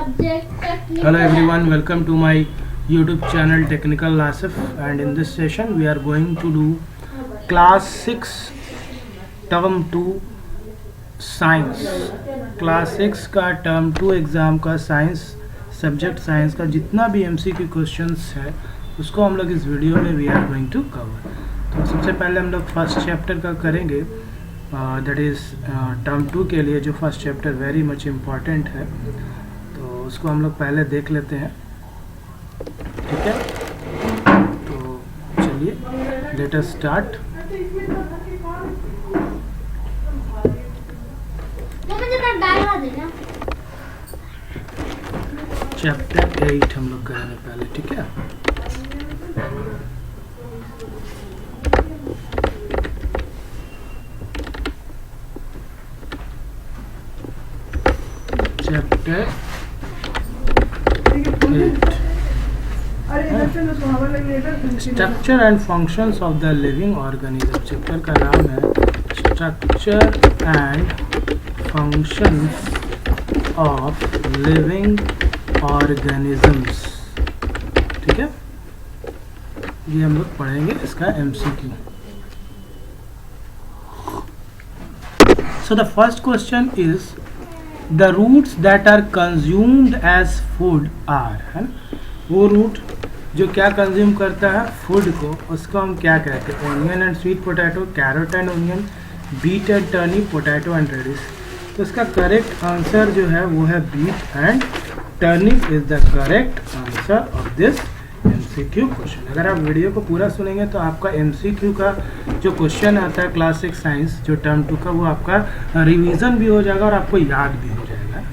Hello everyone, welcome to my YouTube channel Technical Asif, and in this session we are going to do class 6 term 2 science. Class 6 का term 2 exam का science subject science का जितना भी MCQ questions है उसको हम लोग इस वीडियो में we are going to cover. तो सबसे पहले हम लोग फर्स्ट चैप्टर का करेंगे, दैट इज़ टर्म 2 के लिए जो first chapter very much important है, तो उसको हम लोग पहले देख लेते हैं। ठीक है, तो चलिए लेट अस स्टार्ट। चैप्टर 8 हम लोग करेंगे पहले। ठीक है, chapter 8 structure and functions of the living organism. Chapter का नाम है structure and functions of living organisms. ठीक है, ये हम लोग पढ़ेंगे इसका MCQ। So the first question is the roots that are consumed as food are, है ना, वो रूट जो क्या कंज्यूम करता है फूड को, उसको हम क्या कहते हैं? Onion and sweet potato, carrot and onion, beet and turnip, potato and radish. तो इसका करेक्ट आंसर जो है वो है beet and turnip is the correct answer of this MCQ question. अगर आप वीडियो को पूरा सुनेंगे तो आपका MCQ का जो क्वेश्चन आता है क्लास 6 साइंस जो टर्म 2 का, वो आपका रिवीजन भी हो जाएगा और आपको याद भी हो जाएगा।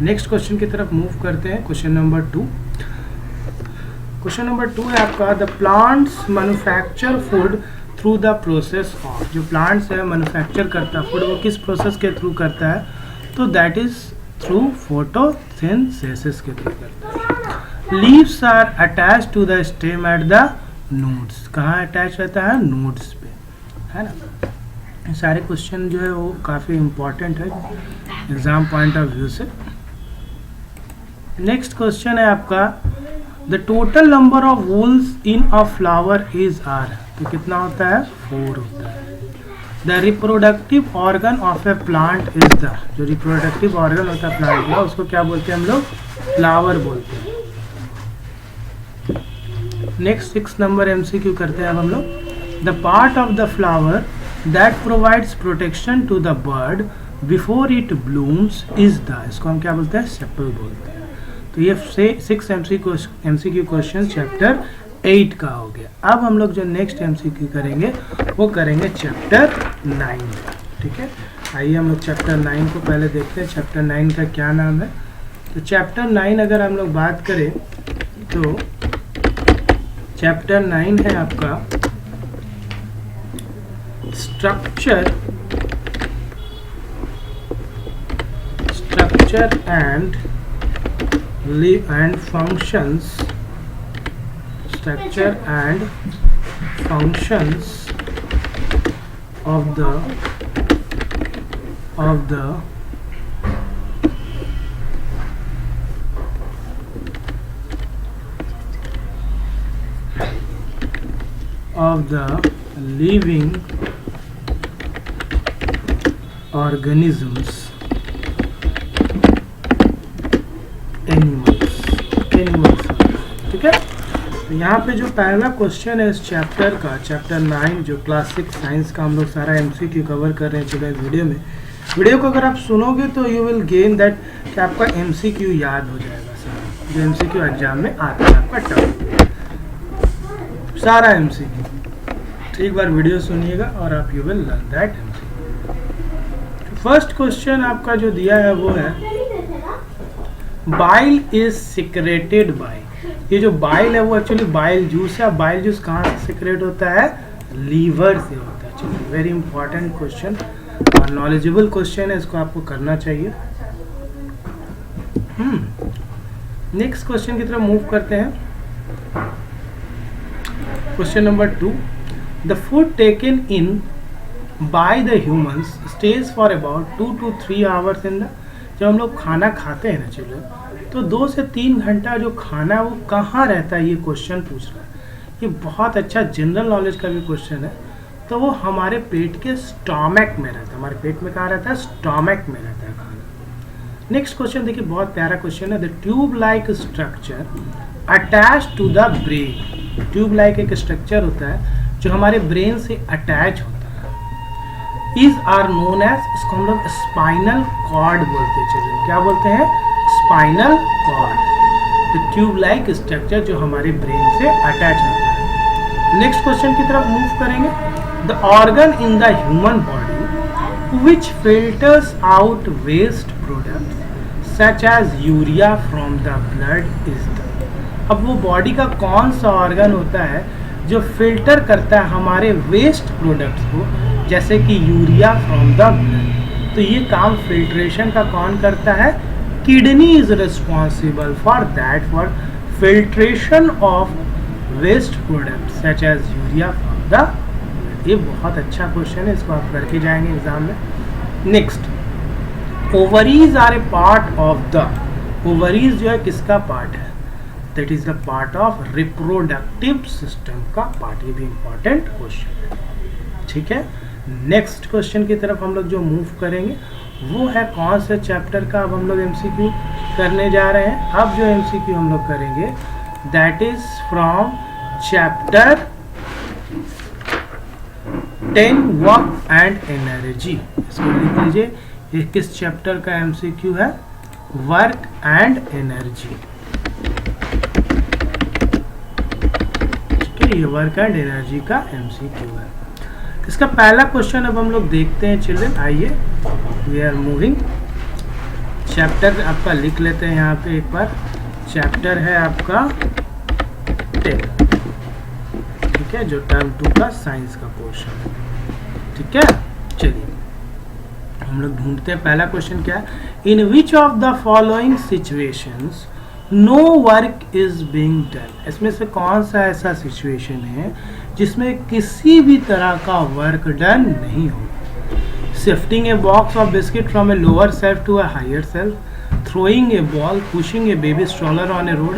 नेक्स्ट क्वेश्चन की तरफ मूव करते हैं। Question number 2। क्वेश्चन नंबर 2 है आपका the plants manufacture food through the process of. जो प्लांट्स है मैन्युफैक्चर करता है फूड, वो किस प्रोसेस के थ्रू करता है? तो दैट इज थ्रू फोटोसिंथेसिस के थ्रू करता है। Leaves are attach to the stem at the nodes. कहाँ अटैच रहता है? नोड्स पे, है ना। सारे क्वेश्चन जो है वो काफ़ी इम्पोर्टेंट है एग्जाम पॉइंट ऑफ व्यू से। नेक्स्ट क्वेश्चन है आपका the total number of whorls in a flower is are. तो कितना होता है? 4 होता है। The reproductive organ of a plant is the. जो रिप्रोडक्टिव ऑर्गन होता है प्लांट का उसको क्या बोलते हैं हम लोग? फ्लावर बोलते हैं। नेक्स्ट 6 नंबर MCQ करते हैं अब हम लोग। The part of the flower that provides protection to the bird before it blooms is the. इसको हम क्या बोलते हैं? सेपल बोलते हैं। तो ये 6 MCQ क्वेश्चन चैप्टर 8 का हो गया। अब हम लोग जो नेक्स्ट MCQ करेंगे वो करेंगे चैप्टर 9। ठीक है, आइए हम लोग चैप्टर 9 को पहले देखते हैं। चैप्टर 9 का क्या नाम है? तो चैप्टर 9 अगर हम लोग बात करें तो चैप्टर 9 है आपका structure and functions. Structure and functions of the living organisms, animals। ठीक है, तो यहाँ पे जो पहला क्वेश्चन है इस चैप्टर का, चैप्टर 9 जो क्लास 6 साइंस का हम लोग सारा MCQ कवर कर रहे हैं चलो वीडियो में। वीडियो को अगर आप सुनोगे तो यू विल गेन दैट कि आपका MCQ याद हो जाएगा सारा, जो MCQ एग्जाम में आता है आपका टर्म सारा MCQ। एक बार वीडियो सुनिएगा और आप you will learn that MCQ। First question आपका जो दिया है वो है बाइल इज सिक्रेटेड बाय। ये जो बाइल है वो एक्चुअली बाइल जूस है। बाइल जूस कहाँ से सिक्रेट होता है? लीवर से होता है। चलिए, वेरी इंपॉर्टेंट क्वेश्चन और नॉलेजेबल क्वेश्चन है, इसको आपको करना चाहिए। नेक्स्ट क्वेश्चन की तरफ मूव करते हैं। Question number 2 The food taken in by the humans stays for about 2 to 3 hours in the जब हम लोग खाना खाते हैं ना चिल्ड्रन, तो 2 से 3 घंटा जो खाना वो कहाँ रहता है, ये क्वेश्चन पूछ रहा है। ये बहुत अच्छा जनरल नॉलेज का भी क्वेश्चन है। तो वो हमारे पेट के स्टोमक में रहता है। हमारे पेट में कहाँ रहता है? स्टोमक में रहता है खाना। नेक्स्ट क्वेश्चन देखिए, बहुत प्यारा क्वेश्चन है। The tube like structure attach to the brain. Tube like एक स्ट्रक्चर होता है जो हमारे ब्रेन से अटैच होता है। इज आर नोन एज, इसको हम लोग स्पाइनल कॉर्ड बोलते हैं चिल्ड्रन। क्या बोलते हैं? Spinal cord. The tube like structure जो हमारे ब्रेन से अटैच होता है। नेक्स्ट क्वेश्चन की तरफ मूव करेंगे। The organ in the human body which filters out waste products such as urea from the blood is the. अब वो बॉडी का कौन सा ऑर्गन होता है जो फिल्टर करता है हमारे वेस्ट प्रोडक्ट्स को, जैसे कि यूरिया फ्रॉम द ब्लड। तो ये काम फिल्ट्रेशन का कौन करता है? Kidney is responsible for that, for filtration of waste product such as urea from the blood. ये बहुत अच्छा क्वेश्चन है, इसको आप करके जाएंगे एग्जाम में। Next, ovaries are a part of the. Ovaries जो है किसका पार्ट है? That is the part of reproductive system का पार्ट। ये भी इंपॉर्टेंट क्वेश्चन है, ठीक है। नेक्स्ट क्वेश्चन की तरफ हम लोग जो मूव करेंगे वो है कौन से चैप्टर का अब हम लोग एमसीक्यू करने जा रहे हैं। अब जो एमसीक्यू हम लोग करेंगे that is from chapter 10 work and energy. इसको लिख लीजिए, ये किस चैप्टर का एमसीक्यू है? Work and energy. ये वर्क एंड एनर्जी का एमसीक्यू है। इसका पहला क्वेश्चन अब हम लोग देखते हैं चिल्ड्रन। आइए, वी आर मूविंग। चैप्टर आपका लिख लेते हैं यहाँ पे एक बार। चैप्टर है आपका 10, ठीक है, जो टर्म 2 का साइंस का पोर्शन है, ठीक है। चलिए हम लोग ढूंढते हैं पहला क्वेश्चन क्या है। In which of the following situations no work is being done. इसमें से कौन सा ऐसा सिचुएशन है जिसमें किसी भी तरह का वर्क डन नहीं हो? Shifting a box of biscuit from a lower shelf to a higher shelf, throwing a ball, pushing a baby stroller on a road,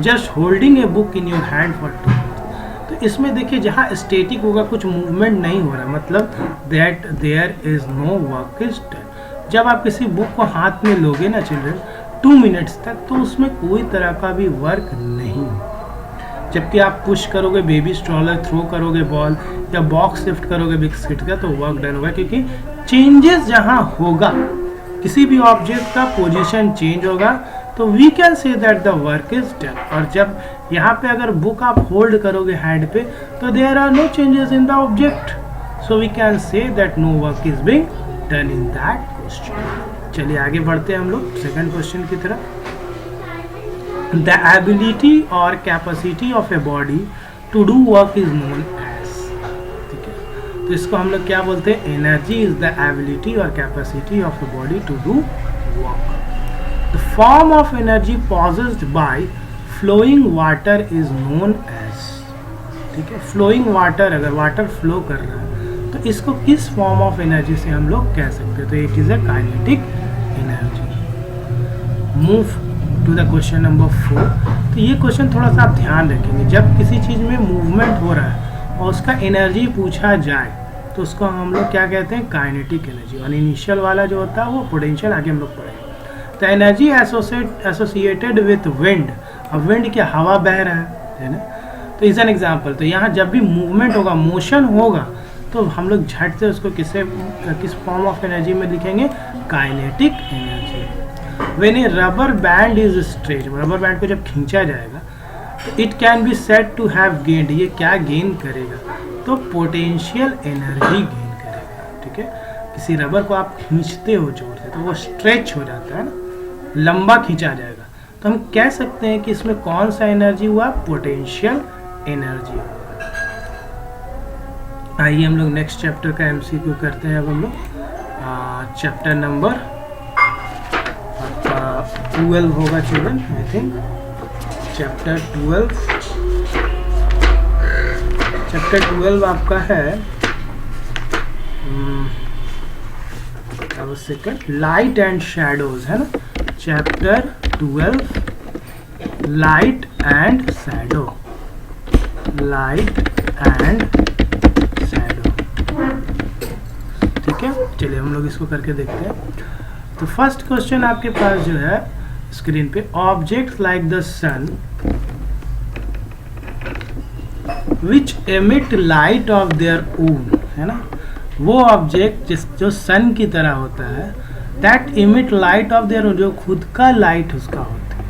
just holding a book in your hand for 2 minutes। तो इसमें देखिए जहाँ static होगा, कुछ movement नहीं हो रहा, मतलब that there is no work is done. जब आप किसी बुक को हाथ में लोगे ना चिल्ड्रन 2 मिनट्स तक, तो उसमें कोई तरह का भी वर्क नहीं हो। जबकि आप पुश करोगे बेबी स्ट्रॉलर, थ्रो करोगे बॉल या बॉक्स लिफ्ट करोगे बिस्किट का, तो वर्क डन होगा, क्योंकि चेंजेस जहाँ होगा, किसी भी ऑब्जेक्ट का पोजीशन चेंज होगा, तो we can say that the work is done. और जब यहाँ पे अगर बुक आप होल्ड करोगे हैंड पे, तो there are no changes in the object, so we can say that no work is being done in that question. चलिए आगे बढ़ते हैं हम लोग सेकंड क्वेश्चन की तरफ। द एबिलिटी और capacity of a body to do work is known as, ठीक है। तो इसको हम लोग क्या बोलते हैं? एनर्जी इज द एबिलिटी और capacity of a body to do work. The form of energy possessed by flowing water is known as, ठीक है। फ्लोइंग वाटर, अगर वाटर फ्लो कर रहा है तो इसको किस फॉर्म ऑफ एनर्जी से हम लोग कह सकते हैं? तो it is a kinetic energy. Move to the question number 4। तो ये क्वेश्चन थोड़ा सा आप ध्यान रखेंगे, जब किसी चीज़ में मूवमेंट हो रहा है और उसका एनर्जी पूछा जाए तो उसको हम लोग क्या कहते हैं? Kinetic energy. और इनिशियल वाला जो होता है वो पोटेंशियल, आगे हम लोग पढ़ेंगे। तो एनर्जी एसोसिएटेड विथ विंड। अब विंड क्या? हवा बह रहा है ना। तो इज एन एग्जाम्पल। तो यहाँ जब भी मूवमेंट होगा, मोशन होगा, तो हम लोग झट से उसको किस फॉर्म ऑफ एनर्जी में लिखेंगे? Kinetic energy. When a rubber band is stretch, rubber band को जब खींचा जाएगा तो it can be said to have gained. ये क्या गेन करेगा? तो पोटेंशियल एनर्जी गेन करेगा, ठीक है। किसी रबर को आप खींचते हो जोर से तो वो स्ट्रेच हो जाता है ना, लंबा खींचा जाएगा, तो हम कह सकते हैं कि इसमें कौन सा एनर्जी हुआ? पोटेंशियल एनर्जी हुआ। आइए हम लोग नेक्स्ट चैप्टर का एमसीक्यू करते हैं। अब हम लोग चैप्टर नंबर 12 होगा चिल्ड्रन, आई थिंक चैप्टर 12 आपका है। अब सेकंड, लाइट एंड शैडोज है ना, chapter 12 light and shadow, light and shadow. ठीक है, चलिए हम लोग इसको करके देखते हैं। तो फर्स्ट क्वेश्चन आपके पास जो है स्क्रीन पे, objects like the sun which emit light of their own, है ना, वो ऑब्जेक्ट जो सन की तरह होता है, that emit light of their own, जो खुद का लाइट उसका होता है,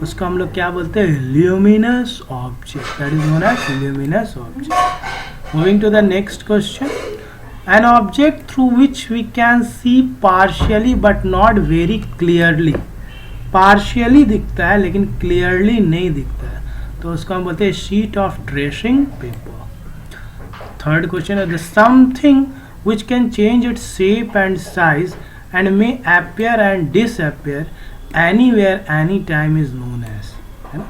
उसको हम लोग क्या बोलते हैं, luminous object, that is known as luminous object. Moving to the next question, an object through which we can see partially but not very clearly, partially दिखता है लेकिन क्लियरली नहीं दिखता है, तो उसको हम बोलते हैं sheet of tracing paper. Third question है, the something which can change its shape and size and may appear and disappear anywhere anytime is known as, है ना,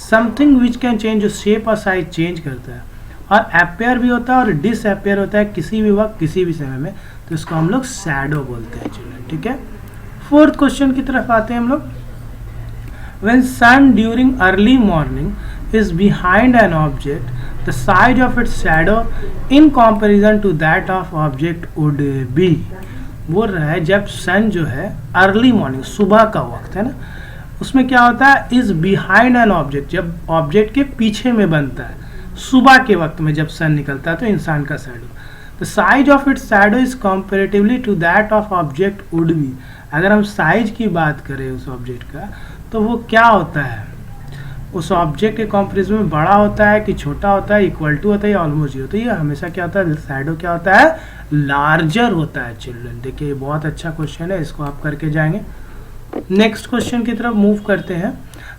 something which can change, जो shape और size change करता है और appear भी होता है और disappear होता है किसी भी वक्त किसी भी समय में, तो इसको हम लोग shadow बोलते हैं चिल्ड्रन। ठीक है, फोर्थ क्वेश्चन की तरफ आते हैं हम लोग। when sun during early morning is behind an object, the size of its shadow in comparison to that of object would be, बोल रहा है जब सन जो है अर्ली मॉर्निंग, सुबह का वक्त है ना, उसमें क्या होता है, इज बिहाइंड एन ऑब्जेक्ट, जब ऑब्जेक्ट के पीछे में बनता है, सुबह के वक्त में जब सन निकलता है तो इंसान का shadow, the size of its shadow is comparatively to that of object would be. अगर हम साइज की बात करें उस ऑब्जेक्ट का, तो वो क्या होता है, उस ऑब्जेक्ट के कंपैरिजन में बड़ा होता है कि छोटा होता है, इक्वल टू होता है या ऑलमोस्ट जीरो, तो ये हमेशा क्या होता है, शैडो क्या होता है, लार्जर होता है चिल्ड्रन। देखिए ये बहुत अच्छा क्वेश्चन है, इसको आप करके जाएंगे। नेक्स्ट क्वेश्चन की तरफ मूव करते हैं।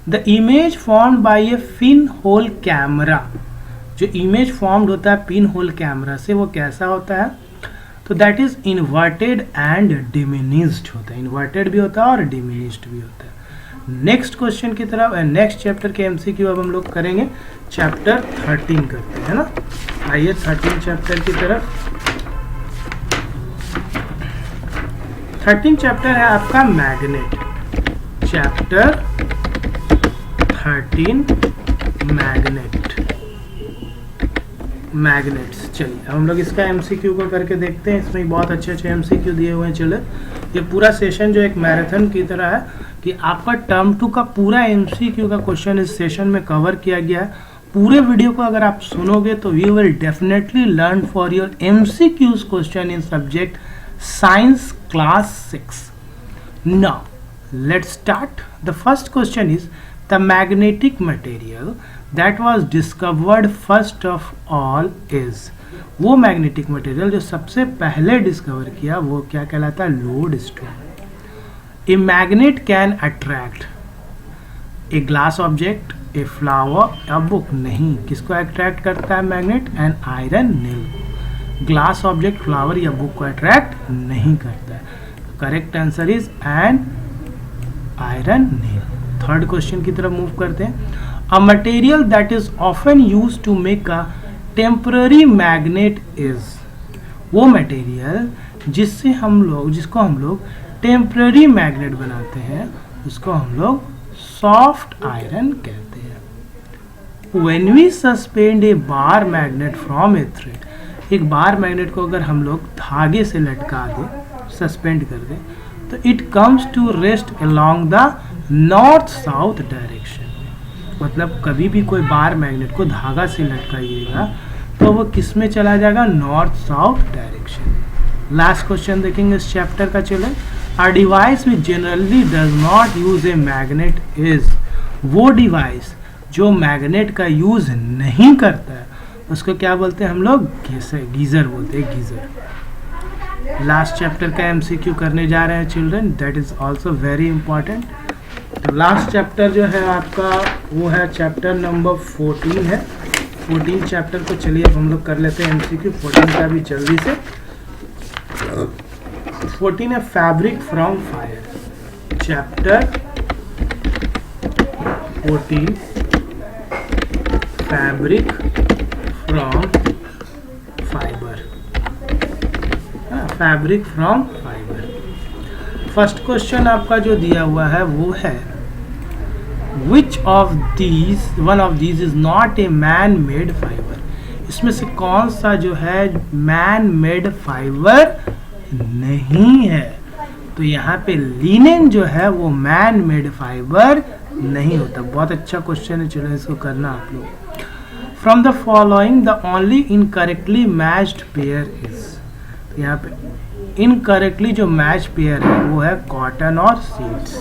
The image formed by A pin hole camera, जो इमेज फॉर्म्ड होता है पिन होल कैमरा से, वो कैसा होता है, तो that is inverted and diminished होता है, इन्वर्टेड भी होता है और डिमिनिश्ड भी होता है। नेक्स्ट क्वेश्चन की तरफ, नेक्स्ट चैप्टर के एमसीक्यू अब हम लोग करेंगे, चैप्टर 13 करते हैं ना, आइए 13 चैप्टर की तरफ। 13 चैप्टर है आपका मैग्नेट, चैप्टर 13 मैग्नेट्स। चलिए अब हम लोग इसका एमसीक्यू को करके देखते हैं, इसमें बहुत अच्छे अच्छे एमसीक्यू दिए हुए हैं। चलो ये पूरा सेशन जो एक मैराथन की तरह है कि आपका टर्म 2 का पूरा एमसीक्यू का क्वेश्चन इस सेशन में कवर किया गया है। पूरे वीडियो को अगर आप सुनोगे तो we will definitely learn for your MCQs question in subject science class 6। Now let's start. The first question is the magnetic material that was discovered first of all is, वो मैग्नेटिक मटेरियल जो सबसे पहले discover किया वो क्या कहलाता है, lodestone. A magnet can attract a glass object, a flower, a book। नहीं, किसको अट्रैक्ट करता है magnet, an iron nail. Glass object, flower या बुक को अट्रैक्ट नहीं करता है। Correct answer is an iron nail. Third question की तरफ मूव करते हैं। A material that is often use to make a temporary magnet is, वो मटेरियल जिसको हम लोग टेम्पररी मैग्नेट बनाते हैं उसको हम लोग सॉफ्ट आयरन कहते हैं। When we suspend a bar magnet from a thread, एक बार मैग्नेट को अगर हम लोग धागे से लटका दें, सस्पेंड कर दें, तो it comes to rest along the north south direction. मतलब कभी भी कोई बार मैग्नेट को धागा से लटकाइएगा तो वो किस में चला जाएगा, north south direction. Last question देखेंगे इस चैप्टर का। चले, A device which generally does not use a magnet is, वो डिवाइस जो मैग्नेट का यूज नहीं करता है उसको क्या बोलते हैं हम लोग, गीजर बोलते हैं, गीजर। लास्ट चैप्टर का एमसीक्यू करने जा रहे हैं children, that is also very important. तो लास्ट चैप्टर जो है आपका वो है चैप्टर नंबर 14 है। 14 चैप्टर को चलिए अब हम लोग कर लेते हैं एमसीक्यू 14 का भी जल्दी से। 14 है fabric from fire, chapter 14 fabric from fibre, fabric from fibre. First question आपका जो दिया हुआ है वो है which of these one of these is not a man made fibre. इसमें से कौन सा जो है मैन मेड फाइबर नहीं है। तो यहाँ पे लिनेन जो है वो मैन मेड फाइबर नहीं होता। बहुत अच्छा क्वेश्चन है, चलो इसको करना आप लोग। From the following the only incorrectly matched pair is. यहाँ पे इनकरेक्टली जो मैच पेयर है वो है कॉटन और सीड्स,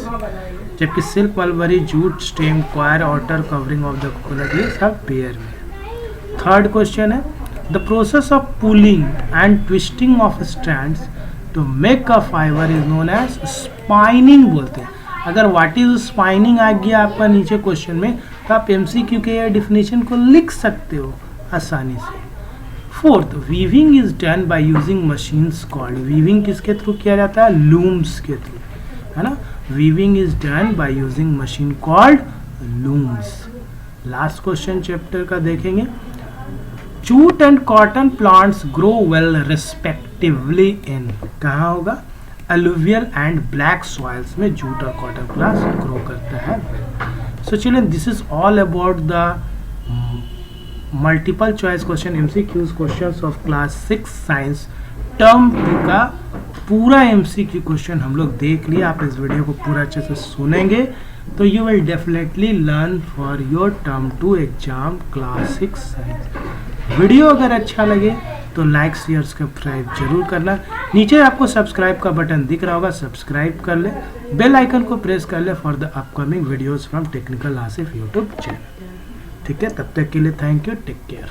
जबकि silk, mulberry, jute, stem, coir, outer covering of the coconut ये सब पेयर में। थर्ड क्वेश्चन है the process of pulling and twisting of strands to make a fibre is known as spinning बोलते हैं। अगर what is spinning आ गया आपका नीचे क्वेश्चन में तो आप एमसीक्यू के डेफिनेशन को लिख सकते हो आसानी से। Fourth, weaving is done by using machines called. Weaving किसके थ्रू किया जाता है? लूम्स के थ्रू, है ना। Weaving is done by using machine called looms. Last question chapter का देखेंगे। Jute and cotton plants grow well respectively इन, कहाँ होगा? अलुवियल एंड ब्लैक सॉइल्स में जूट और कॉटन प्लांट्स ग्रो करता है। So children, this is all about the multiple choice question MCQs questions of class 6 science term 2 का पूरा MCQ question हम लोग देख लिया। आप इस वीडियो को पूरा अच्छे से सुनेंगे तो you will definitely learn for your term 2 exam class 6 science. Video अगर अच्छा लगे तो लाइक शेयर सब्सक्राइब जरूर करना। नीचे आपको सब्सक्राइब का बटन दिख रहा होगा, सब्सक्राइब कर ले, बेल आइकन को प्रेस कर ले for the upcoming videos from technical Asif YouTube channel. ठीक है, तब तक के लिए थैंक यू, टेक केयर।